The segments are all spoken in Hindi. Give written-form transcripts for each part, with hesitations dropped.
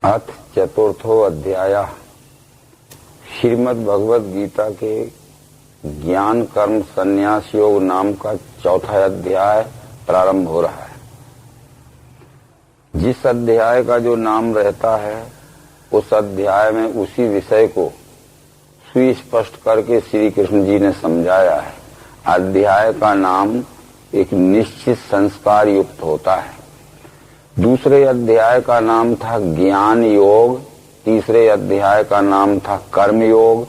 अथ चतुर्थो अध्याय। श्रीमद् भगवद गीता के ज्ञान कर्म संन्यास योग नाम का चौथा अध्याय प्रारंभ हो रहा है। जिस अध्याय का जो नाम रहता है उस अध्याय में उसी विषय को सुस्पष्ट करके श्री कृष्ण जी ने समझाया है। अध्याय का नाम एक निश्चित संस्कार युक्त होता है। दूसरे अध्याय का नाम था ज्ञान योग, तीसरे अध्याय का नाम था कर्म योग।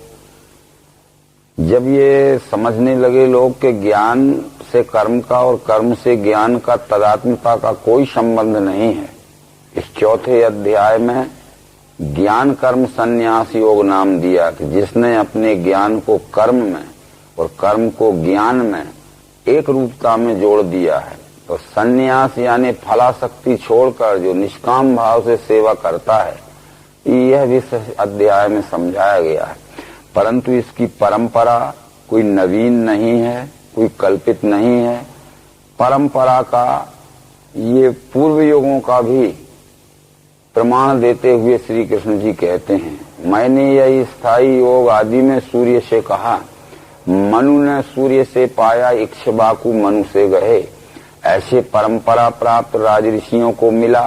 जब ये समझने लगे लोग कि ज्ञान से कर्म का और कर्म से ज्ञान का तादात्म्यता का कोई संबंध नहीं है, इस चौथे अध्याय में ज्ञान कर्म संन्यास योग नाम दिया कि जिसने अपने ज्ञान को कर्म में और कर्म को ज्ञान में एक रूपता में जोड़ दिया है। तो संन्यास यानी फलाशक्ति छोड़कर जो निष्काम भाव से सेवा करता है, यह भी अध्याय में समझाया गया है। परंतु इसकी परंपरा कोई नवीन नहीं है, कोई कल्पित नहीं है। परंपरा का ये पूर्व युगों का भी प्रमाण देते हुए श्री कृष्ण जी कहते हैं, मैंने यही स्थायी योग आदि में सूर्य से कहा, मनु ने सूर्य से पाया, इक्ष्वाकु मनु से गए। ऐसे परंपरा प्राप्त राजऋषियों को मिला,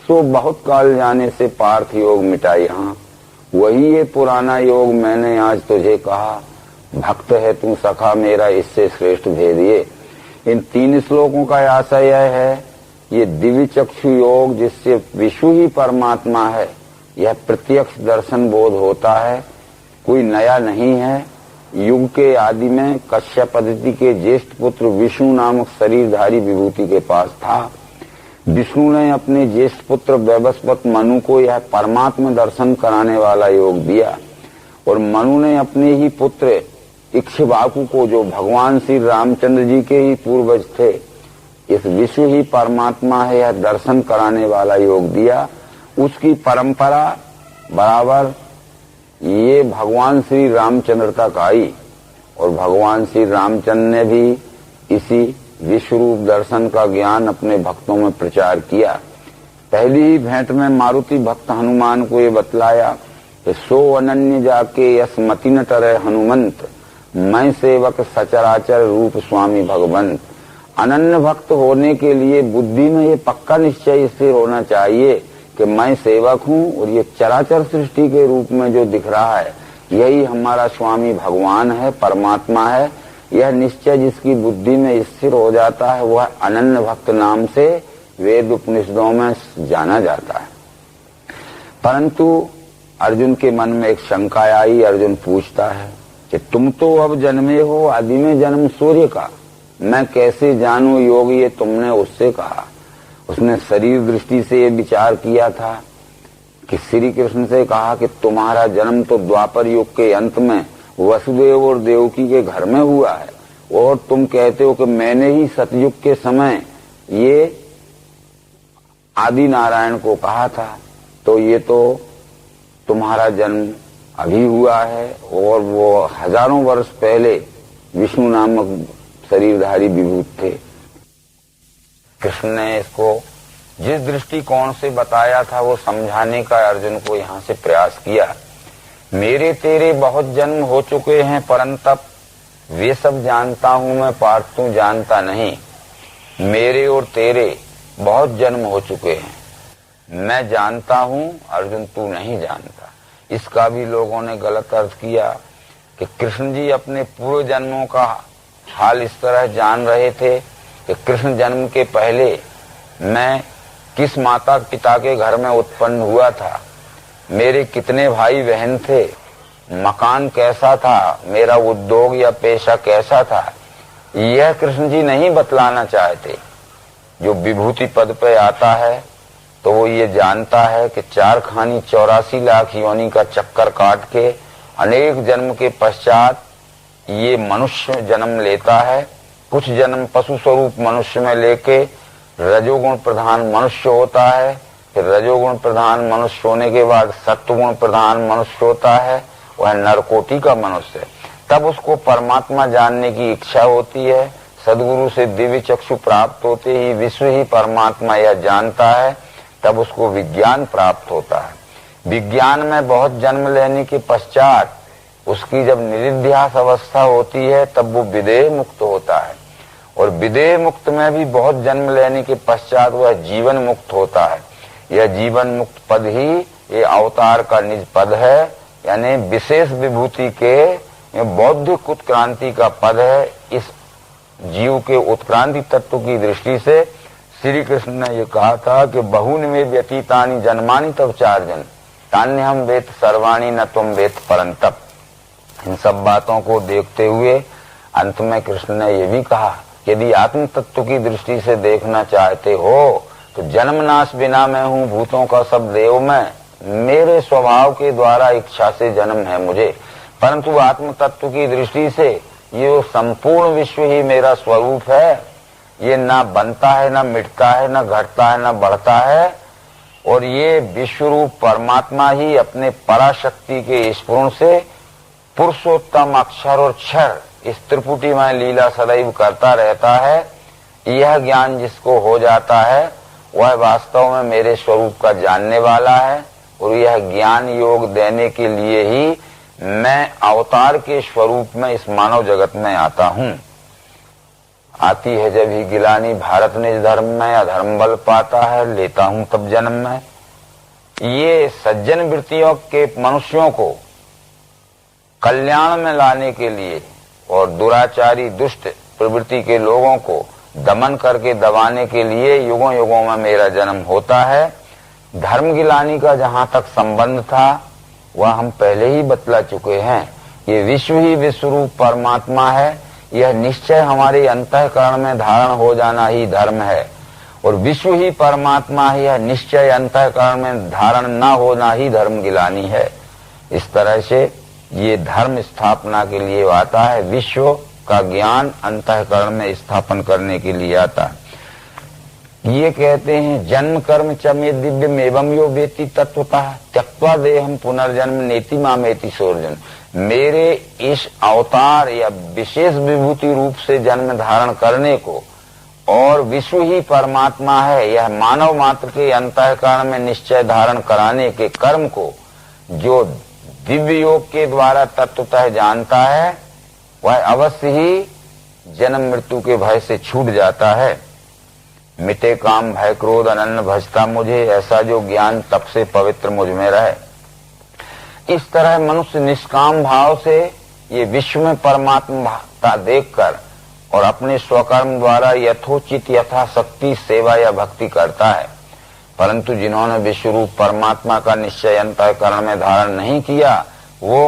सो बहुत काल जाने से पार्थ योग मिटा यहाँ। वही ये पुराना योग मैंने आज तुझे कहा, भक्त है तू सखा मेरा, इससे श्रेष्ठ भेद ये। इन 3 श्लोकों का आशय यह है, ये दिव्य चक्षु योग जिससे विश्व ही परमात्मा है, यह प्रत्यक्ष दर्शन बोध होता है, कोई नया नहीं है। युग के आदि में कश्यप पद्धति के ज्येष्ठ पुत्र विष्णु नामक शरीरधारी विभूति के पास था। विष्णु ने अपने ज्येष्ठ पुत्र वैवस्वत मनु को यह परमात्मा दर्शन कराने वाला योग दिया और मनु ने अपने ही पुत्र इक्ष्वाकु को, जो भगवान श्री रामचंद्र जी के ही पूर्वज थे, इस विश्व ही परमात्मा है यह दर्शन कराने वाला योग दिया। उसकी परंपरा बराबर ये भगवान श्री रामचंद्र तक आई और भगवान श्री रामचंद्र ने भी इसी विश्व रूप दर्शन का ज्ञान अपने भक्तों में प्रचार किया। पहली ही भेंट में मारुति भक्त हनुमान को ये बतलाया कि सो अनन्य जाके यस मति न टरे हनुमंत, मैं सेवक सचराचर रूप स्वामी भगवंत। अनन्य भक्त होने के लिए बुद्धि में ये पक्का निश्चय स्थिर होना चाहिए कि मैं सेवक हूँ और ये चराचर सृष्टि के रूप में जो दिख रहा है यही हमारा स्वामी भगवान है, परमात्मा है। यह निश्चय जिसकी बुद्धि में स्थिर हो जाता है वह अनन्य भक्त नाम से वेद उपनिषदों में जाना जाता है। परंतु अर्जुन के मन में एक शंका आई। अर्जुन पूछता है कि तुम तो अब जन्मे हो आदि में जन्म सूर्य का, मैं कैसे जानूं योग ये तुमने उससे कहा। उसने शरीर दृष्टि से ये विचार किया था कि श्री कृष्ण से कहा कि तुम्हारा जन्म तो द्वापर युग के अंत में वसुदेव और देवकी के घर में हुआ है और तुम कहते हो कि मैंने ही सतयुग के समय ये आदि नारायण को कहा था, तो ये तो तुम्हारा जन्म अभी हुआ है और वो हजारों वर्ष पहले विष्णु नामक शरीरधारी विभूत थे। कृष्ण ने इसको जिस दृष्टिकोण से बताया था वो समझाने का अर्जुन को यहाँ से प्रयास किया। मेरे तेरे बहुत जन्म हो चुके हैं परंतप वे सब जानता हूं मैं, पार्थ तू जानता नहीं। मेरे और तेरे बहुत जन्म हो चुके हैं, मैं जानता हूं, अर्जुन तू नहीं जानता। इसका भी लोगों ने गलत अर्थ किया कि कृष्ण जी अपने पूर्व जन्मों का हाल इस तरह जान रहे थे कि कृष्ण जन्म के पहले मैं किस माता पिता के घर में उत्पन्न हुआ था, मेरे कितने भाई बहन थे, मकान कैसा था, मेरा उद्योग या पेशा कैसा था, यह कृष्ण जी नहीं बतलाना चाहते। जो विभूति पद पे आता है तो वो ये जानता है कि 4 खानी 84 लाख योनि का चक्कर काट के अनेक जन्म के पश्चात ये मनुष्य जन्म लेता है। कुछ जन्म पशु स्वरूप मनुष्य में लेके रजोगुण प्रधान मनुष्य होता है, फिर रजोगुण प्रधान मनुष्य होने के बाद सत्वगुण प्रधान मनुष्य होता है, वह नरकोटि का मनुष्य। तब उसको परमात्मा जानने की इच्छा होती है। सदगुरु से दिव्य चक्षु प्राप्त होते ही विश्व ही परमात्मा यह जानता है तब उसको विज्ञान प्राप्त होता है। विज्ञान में बहुत जन्म लेने के पश्चात उसकी जब निरिध्यास अवस्था होती है तब वो विदेह मुक्त होता है, और विदेह मुक्त में भी बहुत जन्म लेने के पश्चात वह जीवन मुक्त होता है। यह जीवन मुक्त पद ही ये अवतार का निज पद है, यानी विशेष विभूति के बौद्धिक उत्क्रांति का पद है। इस जीव के उत्क्रांति तत्व की दृष्टि से श्री कृष्ण ने ये कहा था कि बहुन में व्यतीतानि जन्मानि तव चार्जन तान्य हम वेद सर्वाणी न तुम वेद परंतप। इन सब बातों को देखते हुए अंत में कृष्ण ने यह भी कहा, यदि आत्म तत्व की दृष्टि से देखना चाहते हो तो जन्म नाश बिना मैं हूँ, भूतों का सब देव मैं, मेरे स्वभाव के द्वारा इच्छा से जन्म है मुझे। परंतु आत्म तत्व की दृष्टि से ये संपूर्ण विश्व ही मेरा स्वरूप है, ये ना बनता है, ना मिटता है, ना घटता है, ना बढ़ता है, और ये विश्व रूप परमात्मा ही अपने पराशक्ति के स्फुरण से पुरुषोत्तम अक्षर और क्षर इस त्रिपुटी में लीला सदैव करता रहता है। यह ज्ञान जिसको हो जाता है वह वास्तव में मेरे स्वरूप का जानने वाला है, और यह ज्ञान योग देने के लिए ही मैं अवतार के स्वरूप में इस मानव जगत में आता हूँ। आती है जब ही गिलानी भारत निज धर्म में, अधर्म बल पाता है लेता हूँ तब जन्म में। ये सज्जन वृत्तियों के मनुष्यों को कल्याण में लाने के लिए और दुराचारी दुष्ट प्रवृत्ति के लोगों को दमन करके दबाने के लिए युगों युगों में मेरा जन्म होता है। धर्म गिलानी का जहां तक संबंध था वह हम पहले ही बतला चुके हैं। ये विश्व ही विश्वरूप परमात्मा है, यह निश्चय हमारे अंतःकरण में धारण हो जाना ही धर्म है, और विश्व ही परमात्मा है, यह निश्चय अंतःकरण में धारण न होना ही धर्म गिलानी है। इस तरह से ये धर्म स्थापना के लिए आता है, विश्व का ज्ञान अंतःकरण में स्थापन करने के लिए आता है। ये कहते हैं जन्म कर्म च मे दिव्यम एवं यो वेति तत्वतः त्यक्त्वा देहम पुनर्जन्म नेति मामेति सोर्जन। मेरे इस अवतार या विशेष विभूति रूप से जन्म धारण करने को और विश्व ही परमात्मा है यह मानव मात्र के अंतःकरण में निश्चय धारण कराने के कर्म को जो दिव्य योग के द्वारा तत्वतः जानता है वह अवश्य ही जन्म मृत्यु के भय से छूट जाता है। मिटे काम भय क्रोध अनन्य भजता मुझे, ऐसा जो ज्ञान तप से पवित्र मुझ में रहे। इस तरह मनुष्य निष्काम भाव से ये विश्व में परमात्मा देखकर और अपने स्वकर्म द्वारा यथोचित यथाशक्ति सेवा या भक्ति करता है। परंतु जिन्होंने विश्व रूप परमात्मा का निश्चय अंतःकरण में धारण नहीं किया वो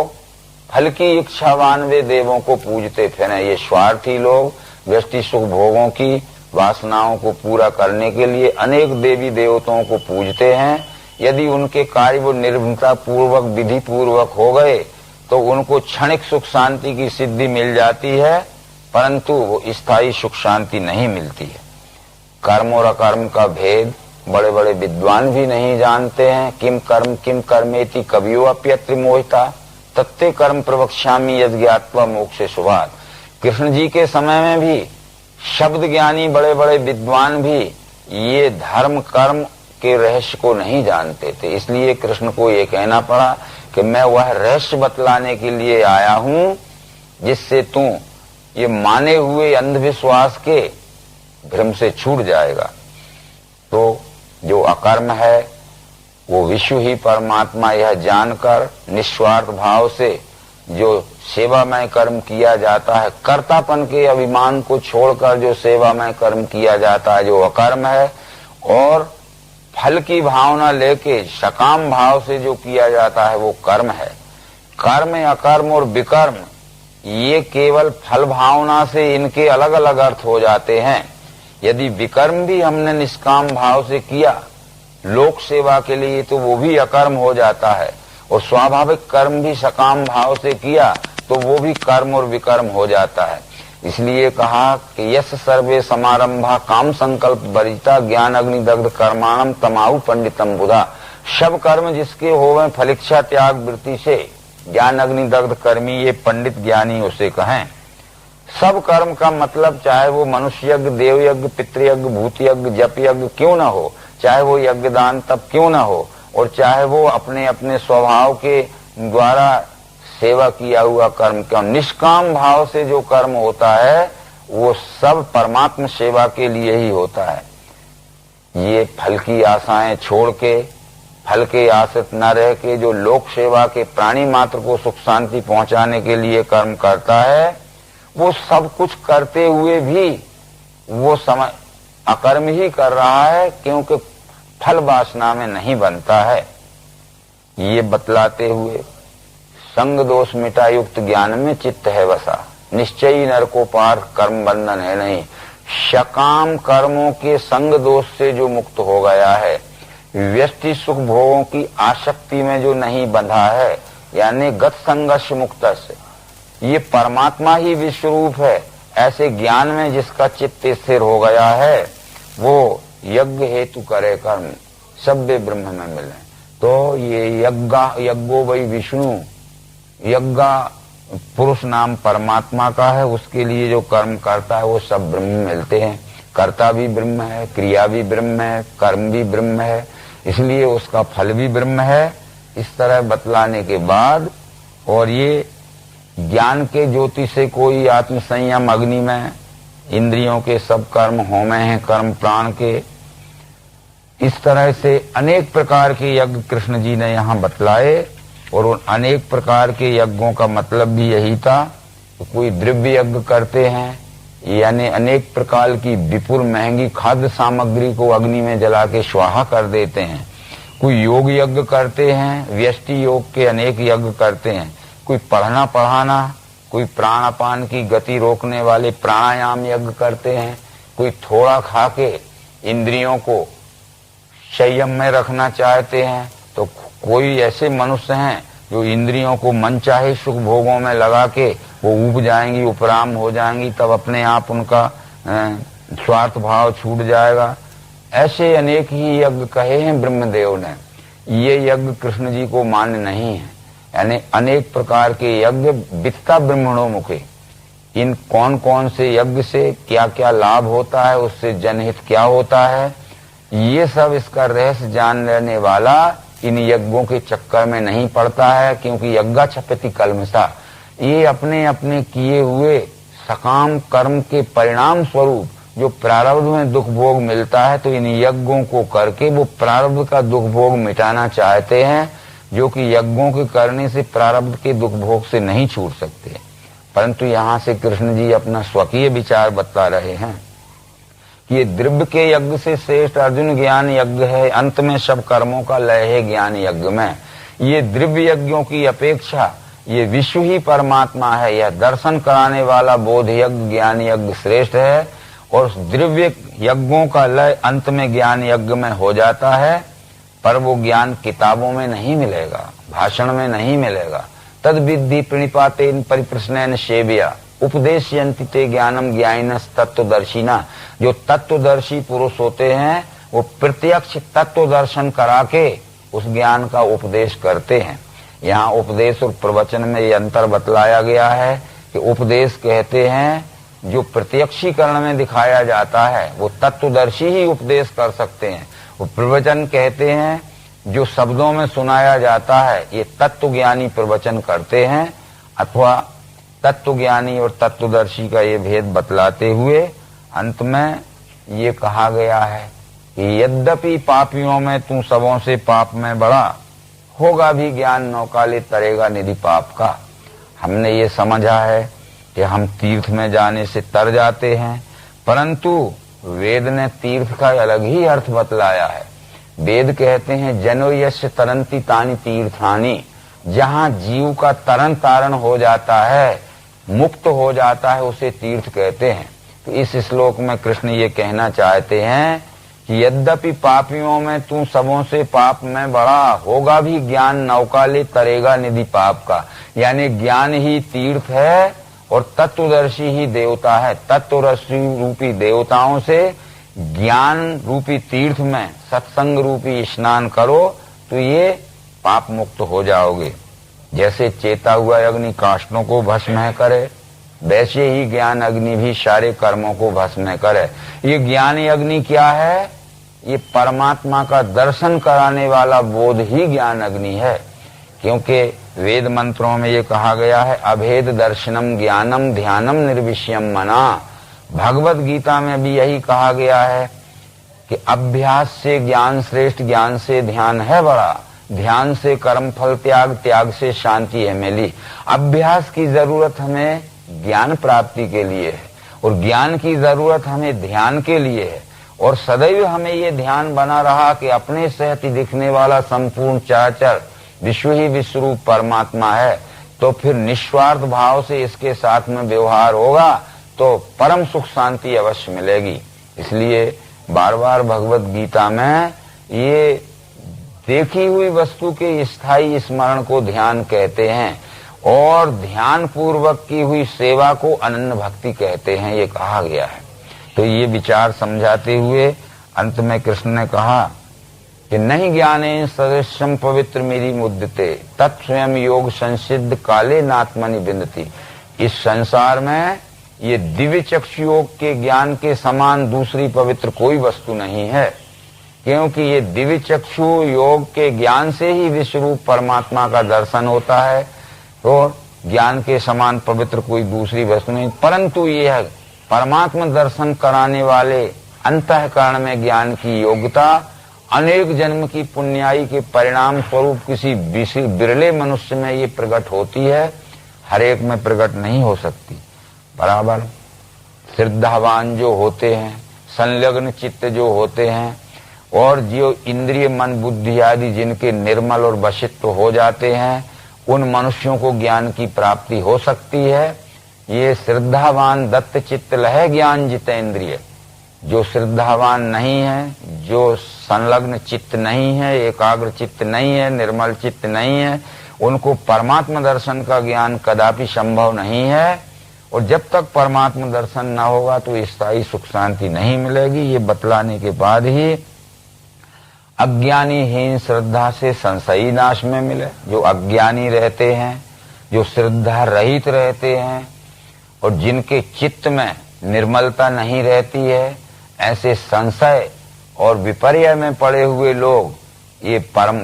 फल की इच्छावान वे देवों को पूजते फिरे। ये स्वार्थी लोग व्यष्टि सुख भोगों की वासनाओं को पूरा करने के लिए अनेक देवी देवताओं को पूजते हैं। यदि उनके कार्य वो निर्भीकता पूर्वक विधि पूर्वक हो गए तो उनको क्षणिक सुख शांति की सिद्धि मिल जाती है, परंतु वो स्थायी सुख शांति नहीं मिलती है। कर्म और अकर्म का भेद बड़े बड़े विद्वान भी नहीं जानते हैं। किम कर्मेति कवियो अप्यत्र मोहिता तत्ते कर्म प्रवक्ष्यामि यज्ञात्वा मोक्ष शुभात्। कृष्ण जी के समय में भी शब्द ज्ञानी बड़े बड़े विद्वान भी ये धर्म कर्म के रहस्य को नहीं जानते थे, इसलिए कृष्ण को ये कहना पड़ा कि मैं वह रहस्य बतलाने के लिए आया हूं जिससे तू ये माने हुए अंधविश्वास के भ्रम से छूट जाएगा। तो जो अकर्म है वो विश्व ही परमात्मा यह जानकर निस्वार्थ भाव से जो सेवामय कर्म किया जाता है, कर्तापन के अभिमान को छोड़कर जो सेवामय कर्म किया जाता है जो अकर्म है, और फल की भावना लेके सकाम भाव से जो किया जाता है वो कर्म है। कर्म अकर्म और विकर्म ये केवल फल भावना से इनके अलग अलग अर्थ हो जाते हैं। यदि विकर्म भी हमने निष्काम भाव से किया लोक सेवा के लिए तो वो भी अकर्म हो जाता है, और स्वाभाविक कर्म भी सकाम भाव से किया तो वो भी कर्म और विकर्म हो जाता है। इसलिए कहा कि यस सर्वे समारंभा काम संकल्प बरिता ज्ञान अग्नि दग्ध कर्माणम तमाहु पंडितम बुधा। सब कर्म जिसके होवे फलिच्छा त्याग वृत्ति से ज्ञान अग्नि दग्ध कर्मी ये पंडित ज्ञानी उसे कहें। सब कर्म का मतलब चाहे वो मनुष्य यज्ञ देव यज्ञ पितृयज्ञ भूत यज्ञ जप यज्ञ क्यों न हो, चाहे वो यज्ञदान तब क्यों ना हो, और चाहे वो अपने अपने स्वभाव के द्वारा सेवा किया हुआ कर्म क्यों, निष्काम भाव से जो कर्म होता है वो सब परमात्मा सेवा के लिए ही होता है। ये फल की आशाएं छोड़ के, फल के आश्रित न रह के जो लोक सेवा के प्राणी मात्र को सुख शांति पहुंचाने के लिए कर्म करता है, वो सब कुछ करते हुए भी वो समय अकर्म ही कर रहा है, क्योंकि फल वासना में नहीं बनता है। ये बतलाते हुए संग दोष मिटा युक्त ज्ञान में चित्त है वसा, निश्चयी नर को पार कर्म बंधन है नहीं। सकाम कर्मों के संग दोष से जो मुक्त हो गया है, व्यष्टि सुख भोगों की आसक्ति में जो नहीं बंधा है, यानी गत संघर्ष मुक्त से, ये परमात्मा ही विश्वरूप है, ऐसे ज्ञान में जिसका चित्त स्थिर हो गया है, वो यज्ञ हेतु करे कर्म सभ्य ब्रह्म में मिले। तो ये यज्ञो वही विष्णु, यज्ञ पुरुष नाम परमात्मा का है, उसके लिए जो कर्म करता है वो सब ब्रह्म मिलते हैं। कर्ता भी ब्रह्म है, क्रिया भी ब्रह्म है, कर्म भी ब्रह्म है, इसलिए उसका फल भी ब्रह्म है। इस तरह बतलाने के बाद, और ये ज्ञान के ज्योति से कोई आत्म संयम अग्नि में इंद्रियों के सब कर्म होमे हैं, कर्म प्राण के। इस तरह से अनेक प्रकार के यज्ञ कृष्ण जी ने यहाँ बतलाए, और उन अनेक प्रकार के यज्ञों का मतलब भी यही था। तो कोई द्रव्य यज्ञ करते हैं, यानी अनेक प्रकार की विपुल महंगी खाद्य सामग्री को अग्नि में जला के स्वाहा कर देते हैं। कोई योग यज्ञ करते हैं, व्यष्टि योग के अनेक यज्ञ करते हैं। कोई पढ़ना पढ़ाना, कोई प्राणापान की गति रोकने वाले प्राणायाम यज्ञ करते हैं। कोई थोड़ा खा के इंद्रियों को संयम में रखना चाहते हैं। तो कोई ऐसे मनुष्य हैं जो इंद्रियों को मनचाहे सुख भोगों में लगा के वो ऊब जाएंगी, उपराम हो जाएंगी, तब अपने आप उनका स्वार्थ भाव छूट जाएगा। ऐसे अनेक ही यज्ञ कहे हैं ब्रह्मदेव ने। ये यज्ञ कृष्ण जी को मान्य नहीं है, यानी अनेक प्रकार के यज्ञ वित्ता ब्रह्मणों मुखे। इन कौन कौन से यज्ञ से क्या क्या लाभ होता है, उससे जनहित क्या होता है, ये सब इसका रहस्य जान लेने वाला इन यज्ञों के चक्कर में नहीं पड़ता है, क्योंकि यज्ञा छपति कलमसा, ये अपने अपने किए हुए सकाम कर्म के परिणाम स्वरूप जो प्रारब्ध में दुख भोग मिलता है, तो इन यज्ञों को करके वो प्रारब्ध का दुख भोग मिटाना चाहते हैं, जो कि यज्ञों के करने से प्रारब्ध के दुख भोग से नहीं छूट सकते। परंतु यहाँ से कृष्ण जी अपना स्वकीय विचार बता रहे हैं। ये द्रव्य के यज्ञ से श्रेष्ठ अर्जुन ज्ञान यज्ञ है, अंत में सब कर्मों का लय है ज्ञान यज्ञ में। ये द्रव्य यज्ञों की अपेक्षा ये विश्व ही परमात्मा है, यह दर्शन कराने वाला बोध यज्ञ ज्ञान यज्ञ श्रेष्ठ है। और द्रव्य यज्ञों का लय अंत में ज्ञान यज्ञ में हो जाता है, पर वो ज्ञान किताबों में नहीं मिलेगा, भाषण में नहीं मिलेगा। तद विद्धि प्रणिपातेन परिप्रश्नेन सेव्या उपदेशयन्ति ते ज्ञानम ज्ञानिनस् तत्वदर्शिना। जो तत्वदर्शी पुरुष होते हैं वो प्रत्यक्ष तत्व दर्शन करा के उस ज्ञान का उपदेश करते हैं। यहाँ उपदेश और प्रवचन में ये अंतर बतलाया गया है कि उपदेश कहते हैं जो प्रत्यक्षीकरण में दिखाया जाता है, वो तत्वदर्शी ही उपदेश कर सकते हैं। वो प्रवचन कहते हैं जो शब्दों में सुनाया जाता है, ये तत्वज्ञानी प्रवचन करते हैं। अथवा तत्वज्ञानी और तत्वदर्शी का ये भेद बतलाते हुए अंत में ये कहा गया है कि यद्यपि पापियों में तू सबों से पाप में बड़ा, होगा भी ज्ञान नौकाले तरेगा निधि पाप का। हमने ये समझा है कि हम तीर्थ में जाने से तर जाते हैं, परंतु वेद ने तीर्थ का अलग ही अर्थ बतलाया है। वेद कहते हैं जनो यस्य तरंती तानि तीर्थानि, जहाँ जीव का तरन तारण हो जाता है, मुक्त हो जाता है, उसे तीर्थ कहते हैं। तो इस श्लोक में कृष्ण ये कहना चाहते हैं कि यद्यपि पापियों में तू सबों से पाप में बड़ा, होगा भी ज्ञान नौकाले तरेगा निधि पाप का। यानी ज्ञान ही तीर्थ है और तत्वदर्शी ही देवता है। तत्वदर्शी रूपी देवताओं से ज्ञान रूपी तीर्थ में सत्संग रूपी स्नान करो तो ये पाप मुक्त हो जाओगे। जैसे चेता हुआ अग्नि काष्ठों को भस्म करे, वैसे ही ज्ञान अग्नि भी सारे कर्मों को भस्म करे। ये ज्ञान अग्नि क्या है? ये परमात्मा का दर्शन कराने वाला बोध ही ज्ञान अग्नि है। क्योंकि वेद मंत्रों में ये कहा गया है, अभेद दर्शनम ज्ञानम ध्यानम निर्विषयम मना। भगवत गीता में भी यही कहा गया है कि अभ्यास से ज्ञान श्रेष्ठ, ज्ञान से ध्यान है बड़ा, ध्यान से कर्म फल त्याग, त्याग से शांति है मिली। अभ्यास की जरूरत हमें ज्ञान प्राप्ति के लिए है और ज्ञान की जरूरत हमें ध्यान के लिए है। और सदैव हमें ये ध्यान बना रहा कि अपने सहित दिखने वाला संपूर्ण चराचर विश्व ही विश्वरूप परमात्मा है। तो फिर निस्वार्थ भाव से इसके साथ में व्यवहार होगा तो परम सुख शांति अवश्य मिलेगी। इसलिए बार बार भगवत गीता में ये देखी हुई वस्तु के स्थायी स्मरण को ध्यान कहते हैं और ध्यान पूर्वक की हुई सेवा को अनन्य भक्ति कहते हैं, ये कहा गया है। तो ये विचार समझाते हुए अंत में कृष्ण ने कहा कि नहीं ज्ञाने सदृशम पवित्र मेरी मुद्दते तत्स्वयं योग संसिद्ध काले नात्मनि बिंदती। इस संसार में ये दिव्य चक्षु योग के ज्ञान के समान दूसरी पवित्र कोई वस्तु नहीं है। क्योंकि ये दिव्य चक्षु योग के ज्ञान से ही विश्वरूप परमात्मा का दर्शन होता है और ज्ञान के समान पवित्र कोई दूसरी वस्तु नहीं। परंतु यह परमात्मा दर्शन कराने वाले अंतःकरण में ज्ञान की योग्यता अनेक जन्म की पुण्याई के परिणाम स्वरूप किसी बिरले मनुष्य में ये प्रकट होती है, हर एक में प्रकट नहीं हो सकती। बराबर श्रद्धावान जो होते हैं, संलग्न चित्त जो होते हैं और जो इंद्रिय मन बुद्धि आदि जिनके निर्मल और वशिष्ठ हो जाते हैं, उन मनुष्यों को ज्ञान की प्राप्ति हो सकती है। ये श्रद्धावान दत्त चित्त लहे ज्ञान जितेंद्रिय। जो श्रद्धावान नहीं है, जो संलग्न चित्त नहीं है, एकाग्र चित्त नहीं है, निर्मल चित्त नहीं है, उनको परमात्मा दर्शन का ज्ञान कदापि संभव नहीं है। और जब तक परमात्मा दर्शन न होगा तो स्थायी सुख शांति नहीं मिलेगी। ये बतलाने के बाद ही अज्ञानी हीन श्रद्धा से संशयी नाश में मिले। जो अज्ञानी रहते हैं, जो श्रद्धा रहित रहते हैं और जिनके चित्त में निर्मलता नहीं रहती है, ऐसे संशय और विपर्य में पड़े हुए लोग ये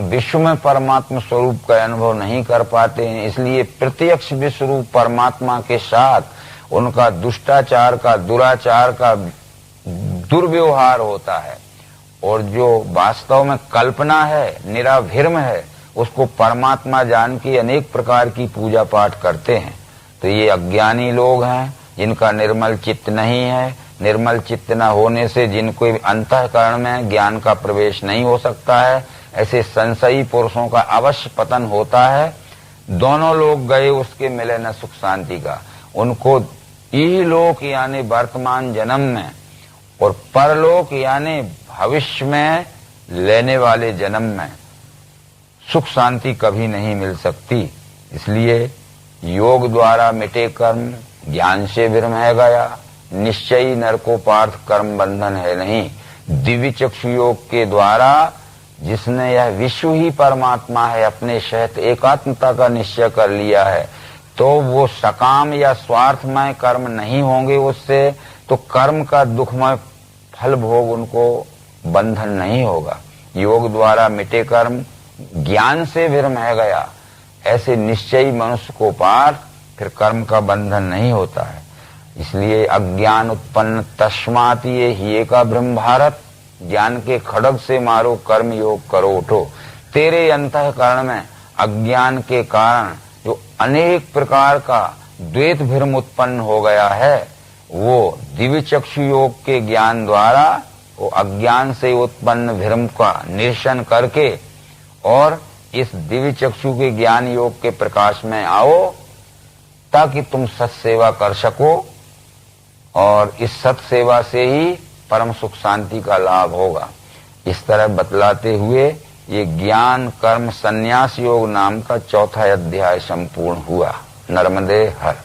विश्व में परमात्मा स्वरूप का अनुभव नहीं कर पाते हैं। इसलिए प्रत्यक्ष विश्वरूप परमात्मा के साथ उनका दुष्टाचार का, दुराचार का दुर्व्यवहार होता है और जो वास्तव में कल्पना है, निराभिर्म है, उसको परमात्मा जान के अनेक प्रकार की पूजा पाठ करते हैं। तो ये अज्ञानी लोग हैं जिनका निर्मल चित्त नहीं है। निर्मल चित्त न होने से जिनको अंतःकरण में ज्ञान का प्रवेश नहीं हो सकता है, ऐसे संशयी पुरुषों का अवश्य पतन होता है। दोनों लोग गए उसके मिले न सुख शांति का। उनको इहलोक यानी वर्तमान जन्म में और परलोक यानी भविष्य में लेने वाले जन्म में सुख शांति कभी नहीं मिल सकती। इसलिए योग द्वारा मिटे कर्म ज्ञान से विरमह गया, निश्चयी नरकोपार्थ कर्म बंधन है नहीं। दिव्य चक्षु योग के द्वारा जिसने यह विश्व ही परमात्मा है अपने सहित एकात्मता का निश्चय कर लिया है, तो वो सकाम या स्वार्थमय कर्म नहीं होंगे उससे, तो कर्म का दुखमय फल भोग उनको बंधन नहीं होगा। योग द्वारा मिटे कर्म ज्ञान से विरमह गया, ऐसे निश्चयी मनुष्य को पार फिर कर्म का बंधन नहीं होता है। इसलिए अज्ञान उत्पन्न तस्मात् ये ही का ब्रह्म भारत, ज्ञान के खड़ग से मारो कर्म योग करो उठो। तेरे अंतःकरण में अज्ञान के कारण जो अनेक प्रकार का द्वैत भ्रम उत्पन्न हो गया है, वो दिव्य चक्षु योग के ज्ञान द्वारा वो अज्ञान से उत्पन्न भ्रम का निरसन करके और इस दिव्य चक्षु के ज्ञान योग के प्रकाश में आओ, ताकि तुम सत्सेवा कर सको और इस सत्सेवा से ही परम सुख शांति का लाभ होगा। इस तरह बतलाते हुए ये ज्ञान कर्म संन्यास योग नाम का चौथा अध्याय संपूर्ण हुआ। नर्मदे हर।